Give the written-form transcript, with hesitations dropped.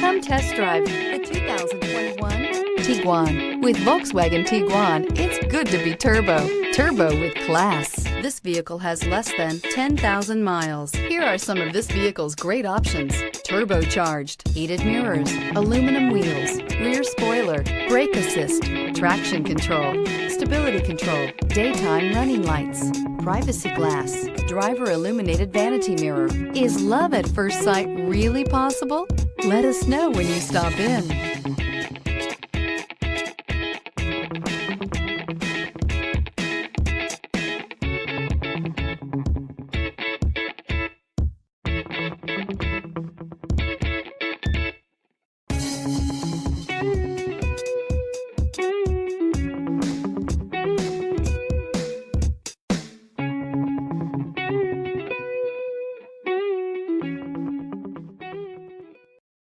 Come test drive the 2021 Tiguan. With Volkswagen Tiguan, it's good to be turbo. Turbo with class. This vehicle has less than 10,000 miles. Here are some of this vehicle's great options: turbocharged, heated mirrors, aluminum wheels, rear spoiler, brake assist, traction control, stability control, daytime running lights, privacy glass, driver illuminated vanity mirror. Is love at first sight really possible? Let us know when you stop in.